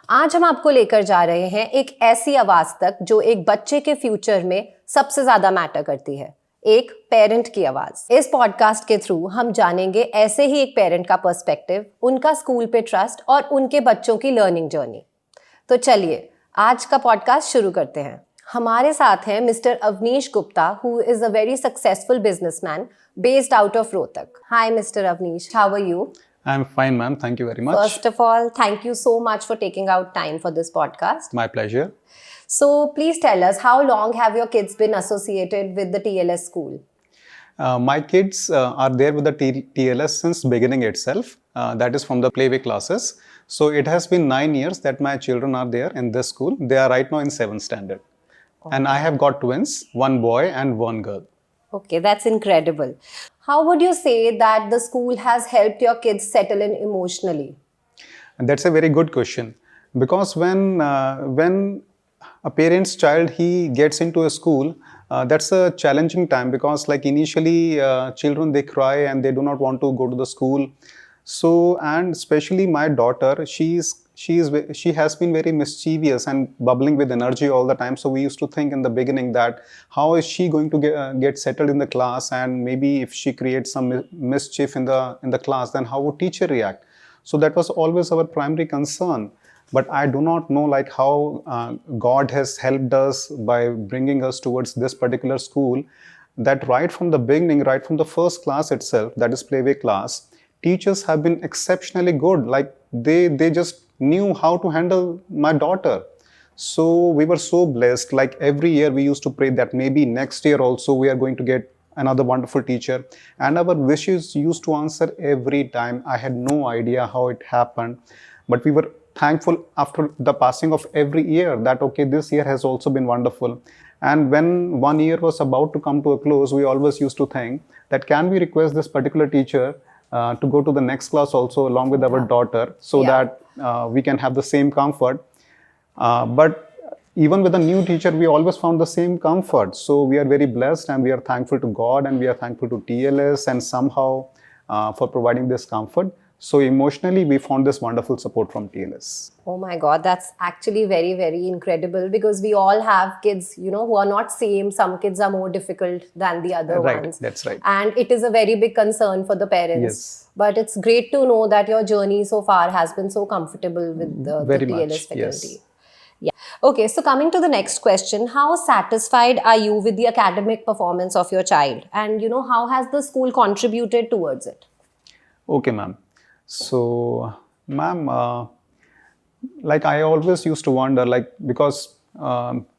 आज हम आपको लेकर जा रहे हैं एक ऐसी आवाज तक जो एक बच्चे के फ्यूचर में सबसे ज्यादा मैटर करती है, एक पेरेंट की आवाज। इस पॉडकास्ट के थ्रू हम जानेंगे ऐसे ही एक पेरेंट का पर्सपेक्टिव, उनका स्कूल पे ट्रस्ट और उनके बच्चों की लर्निंग जर्नी। तो चलिए आज का पॉडकास्ट शुरू करते हैं। हमारे साथ हैं mister Avneesh Gupta, who is a very successful businessman based out of Rohtak. Hi, Mr. Avnish. How are you? I'm fine, ma'am. Thank you very much. First of all, thank you so much for taking out time for this podcast. My pleasure. So, please tell us, how long have your kids been associated with the TLS school? My kids are there with the TLS since beginning itself. That is from the playway classes. So it has been 9 years that my children are there in this school. They are right now in 7th standard. Okay. And I have got twins, one boy and one girl. Okay, that's incredible. How would you say that the school has helped your kids settle in emotionally? And that's a very good question, because when a parent's child he gets into a school, that's a challenging time, because like initially children they cry and they do not want to go to the school. So, and especially my daughter, she has been very mischievous and bubbling with energy all the time. So we used to think in the beginning that how is she going to get settled in the class, and maybe if she creates some mischief in the class, then how would teacher react? So that was always our primary concern. But I do not know like how God has helped us by bringing us towards this particular school, that right from the beginning, right from the first class itself, that is playway class, teachers have been exceptionally good. Like they just knew how to handle my daughter. So we were so blessed. Like every year we used to pray that maybe next year also we are going to get another wonderful teacher. And our wishes used to answer every time. I had no idea how it happened. But we were thankful after the passing of every year that, okay, this year has also been wonderful. And when one year was about to come to a close, we always used to think that can we request this particular teacher to go to the next class also along with our daughter, so that we can have the same comfort. But even with a new teacher, we always found the same comfort. So we are very blessed, and we are thankful to God, and we are thankful to TLS and somehow for providing this comfort. So emotionally, we found this wonderful support from TLS. Oh my God, that's actually very, very incredible, because we all have kids, who are not same. Some kids are more difficult than the other ones. That's right. And it is a very big concern for the parents. Yes. But it's great to know that your journey so far has been so comfortable with the TLS faculty. Yes. Yeah. Okay, so coming to the next question, how satisfied are you with the academic performance of your child? And, how has the school contributed towards it? Okay, ma'am. So, ma'am, like I always used to wonder, like, because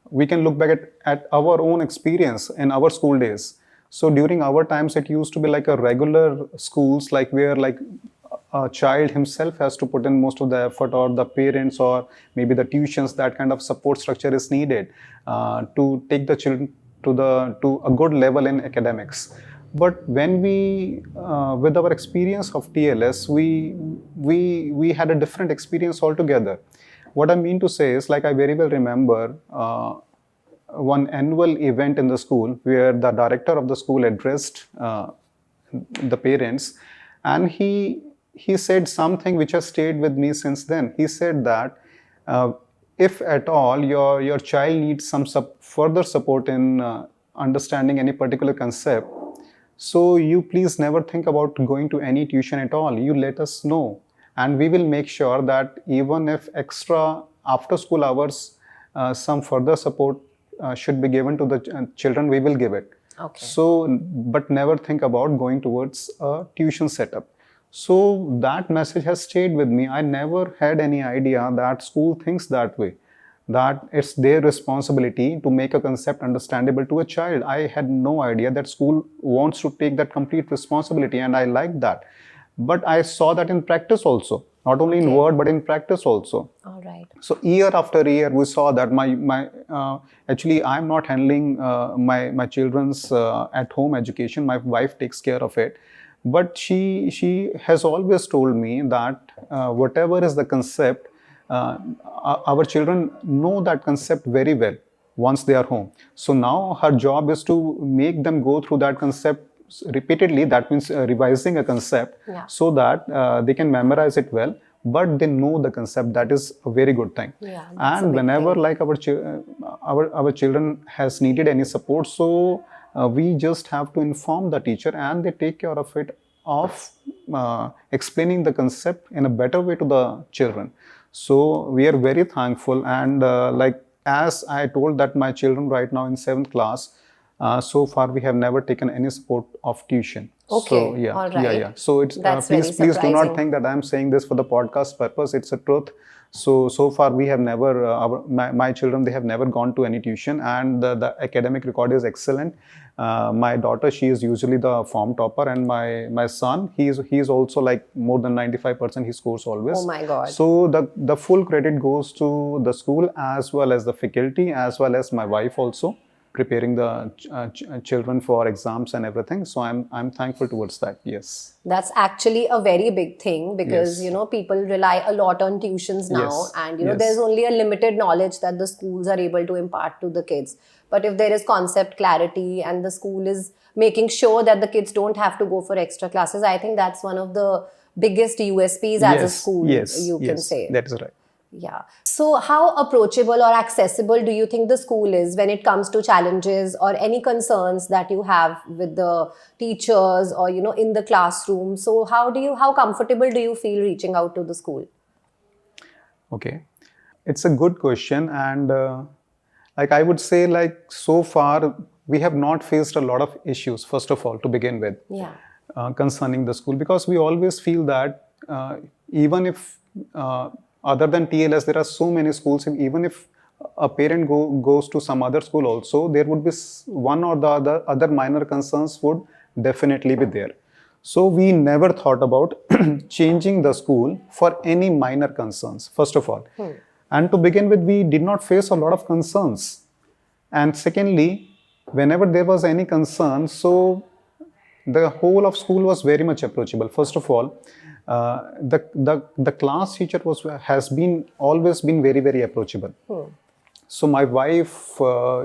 we can look back at our own experience in our school days. So during our times, it used to be like a regular schools, like where like a child himself has to put in most of the effort, or the parents, or maybe the tuitions, that kind of support structure is needed to take the children to a good level in academics. But when we, with our experience of TLS, we had a different experience altogether. What I mean to say is, like I very well remember one annual event in the school where the director of the school addressed the parents, and he said something which has stayed with me since then. He said that if at all your child needs some further support in understanding any particular concept, so you please never think about going to any tuition at all. You let us know, and we will make sure that even if extra after school hours, some further support should be given to the children, we will give it. Okay. So, but never think about going towards a tuition setup. So that message has stayed with me. I never had any idea that school thinks that way, that it's their responsibility to make a concept understandable to a child. I had no idea that school wants to take that complete responsibility, and I like that. But I saw that in practice also, not only in word but in practice also. All right. So year after year, we saw that actually I'm not handling my children's at home education. My wife takes care of it. But she has always told me that whatever is the concept, our children know that concept very well once they are home. So now her job is to make them go through that concept repeatedly. That means revising a concept so that they can memorize it well. but they know the concept. That is a very good thing. Yeah, that's a And big whenever thing. like our children has needed any support, so we just have to inform the teacher, and they take care of it, of explaining the concept in a better way to the children. So we are very thankful, and like as I told that my children right now in 7th class, so far we have never taken any support of tuition. Okay, So yeah, all yeah, right. yeah. So it's That's very please do not surprising. think that I'm saying this for the podcast purpose. It's a truth. So far we have never my children, they have never gone to any tuition, and the academic record is excellent. My daughter, she is usually the form topper, and my son, he is also like more than 95% he scores always. Oh my God. So the full credit goes to the school as well as the faculty as well as my wife also, preparing the children for exams and everything. So I'm thankful towards that. Yes. That's actually a very big thing because, Yes. people rely a lot on tuitions now, Yes. and, Yes. there's only a limited knowledge that the schools are able to impart to the kids. But if there is concept clarity and the school is making sure that the kids don't have to go for extra classes, I think that's one of the biggest USPs as a school, you can say. That is right. Yeah. So how approachable or accessible do you think the school is when it comes to challenges or any concerns that you have with the teachers or, in the classroom? So how comfortable do you feel reaching out to the school? Okay. It's a good question, and like I would say, like so far we have not faced a lot of issues, first of all, to begin with. Yeah. Concerning the school, because we always feel that even if other than TLS there are so many schools, and even if a parent goes to some other school also, there would be one or the other minor concerns would definitely be there. So we never thought about changing the school for any minor concerns, first of all. And to begin with, we did not face a lot of concerns. And secondly, whenever there was any concern, so the whole of school was very much approachable. First of all, the class teacher has been always been very, very approachable. So my wife,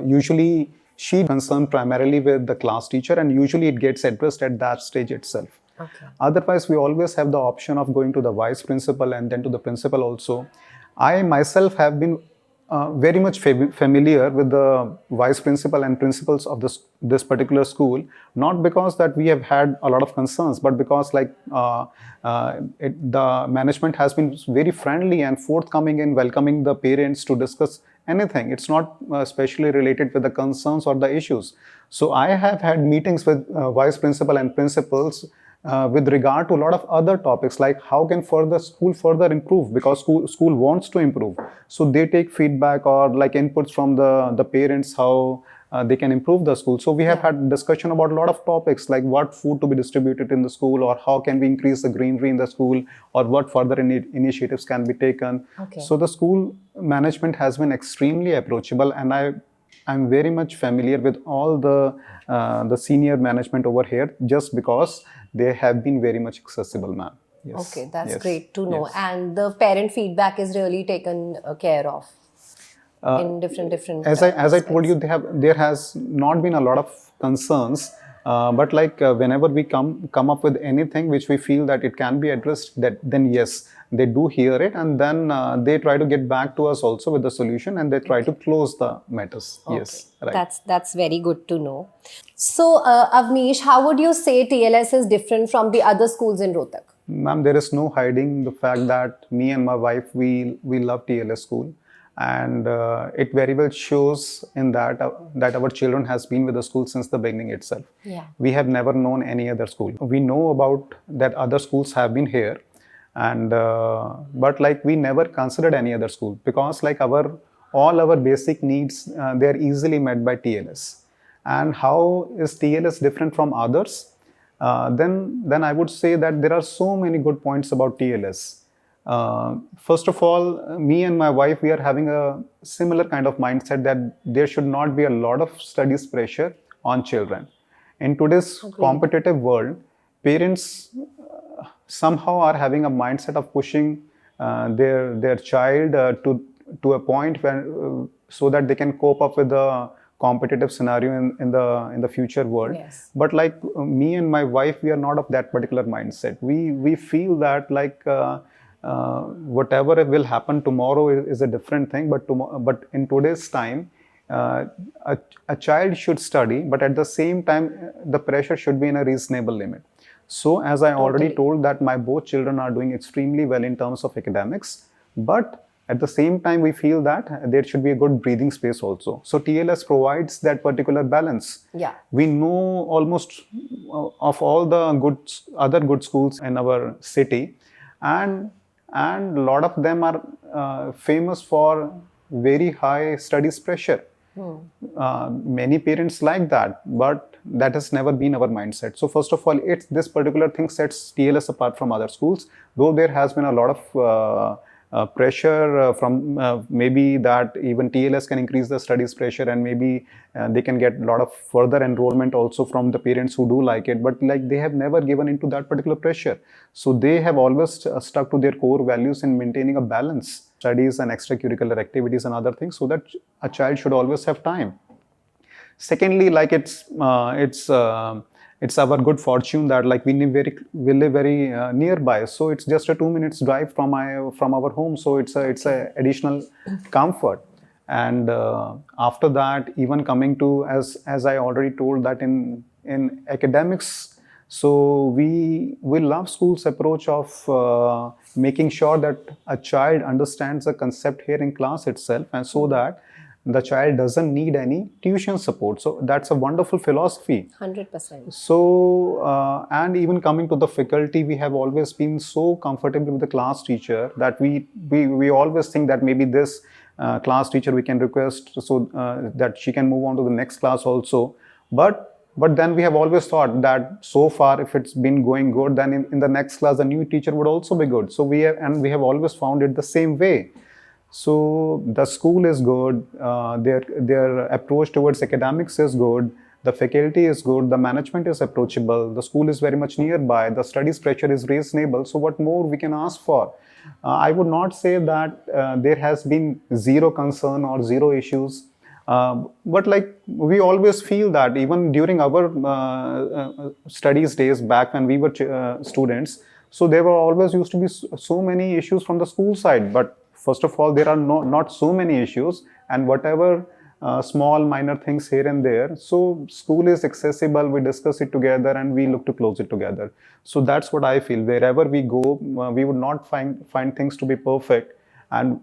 usually she concerned primarily with the class teacher, and usually it gets addressed at that stage itself. Okay. Otherwise, we always have the option of going to the vice principal and then to the principal also. I myself have been very much familiar with the vice principal and principals of this particular school, not because that we have had a lot of concerns, but because like the management has been very friendly and forthcoming in welcoming the parents to discuss anything. It's not especially related with the concerns or the issues. So I have had meetings with vice principal and principals with regard to a lot of other topics, like how can school further improve, because school wants to improve. So they take feedback or like inputs from the parents, how they can improve the school. So we have had discussion about a lot of topics, like what food to be distributed in the school, or how can we increase the greenery in the school, or what further initiatives can be taken. Okay. So the school management has been extremely approachable, and I'm very much familiar with all the senior management over here, just because they have been very much accessible, ma'am. Yes. Okay, that's Yes. great to know. Yes. And the parent feedback is really taken care of in different As I told you, there has not been a lot of concerns, but like whenever we come up with anything which we feel that it can be addressed, then yes, they do hear it, and then they try to get back to us also with the solution, and they try to close the matters. Okay. Yes, right. That's very good to know. So, Avnish, how would you say TLS is different from the other schools in Rohtak? Ma'am, there is no hiding the fact that me and my wife, we love TLS school, and it very well shows in that our children has been with the school since the beginning itself. Yeah. We have never known any other school. We know about that other schools have been here, and but like we never considered any other school, because like all our basic needs, they are easily met by TLS. And how is TLS different from others? Then I would say that there are so many good points about TLS. First of all, me and my wife, we are having a similar kind of mindset that there should not be a lot of studies pressure on children. In today's competitive world, parents somehow are having a mindset of pushing their child to a point where so that they can cope up with the competitive scenario in the future world. Yes. But like me and my wife, we are not of that particular mindset. We feel that like whatever will happen tomorrow is a different thing, but in today's time, uh, a child should study, but at the same time, the pressure should be in a reasonable limit. So as I already Totally. told that my both children are doing extremely well in terms of academics, but at the same time, we feel that there should be a good breathing space also. So TLS provides that particular balance. Yeah. We know almost of all the other good schools in our city, and a lot of them are famous for very high studies pressure. Many parents like that, but that has never been our mindset. So first of all, it's this particular thing sets TLS apart from other schools, though there has been a lot of pressure from maybe that even TLS can increase the studies pressure, and maybe they can get a lot of further enrollment also from the parents who do like it, but like they have never given into that particular pressure. So they have always stuck to their core values in maintaining a balance, studies and extracurricular activities and other things, so that a child should always have time. Secondly, like it's our good fortune that like we live very nearby, so it's just a 2 minutes drive from our home, so it's a additional comfort. And after that, even coming to, as I already told, that in academics, so we love school's approach of making sure that a child understands the concept here in class itself, and so that the child doesn't need any tuition support. So that's a wonderful philosophy. 100%. So, and even coming to the faculty, we have always been so comfortable with the class teacher that we always think that maybe this class teacher we can request so that she can move on to the next class also. But then we have always thought that so far, if it's been going good, then in the next class, the new teacher would also be good. So we have always found it the same way. So the school is good, their approach towards academics is good, the faculty is good, the management is approachable, the school is very much nearby, the studies pressure is reasonable. So what more we can ask for? I would not say that there has been zero concern or zero issues. But like we always feel that even during our studies days back when we were students, so there were always used to be so many issues from the school side. But first of all, there are not so many issues, and whatever small minor things here and there, so school is accessible, we discuss it together and we look to close it together. So that's what I feel. Wherever we go, we would not find things to be perfect, and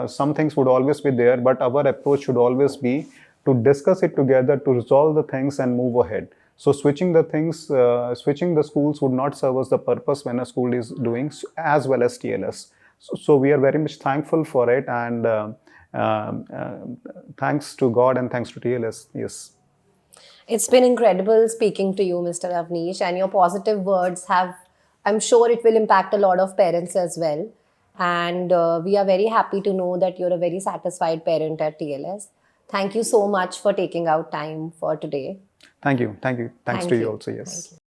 some things would always be there, but our approach should always be to discuss it together, to resolve the things and move ahead. So switching the schools would not serve us the purpose when a school is doing as well as TLS. So we are very much thankful for it, and thanks to God and thanks to TLS. Yes. It's been incredible speaking to you, Mr. Avnish, and your positive words I'm sure it will impact a lot of parents as well. And we are very happy to know that you're a very satisfied parent at TLS. Thank you so much for taking out time for today. Thank you. Thanks Thank to you you. also. Yes. Thank you.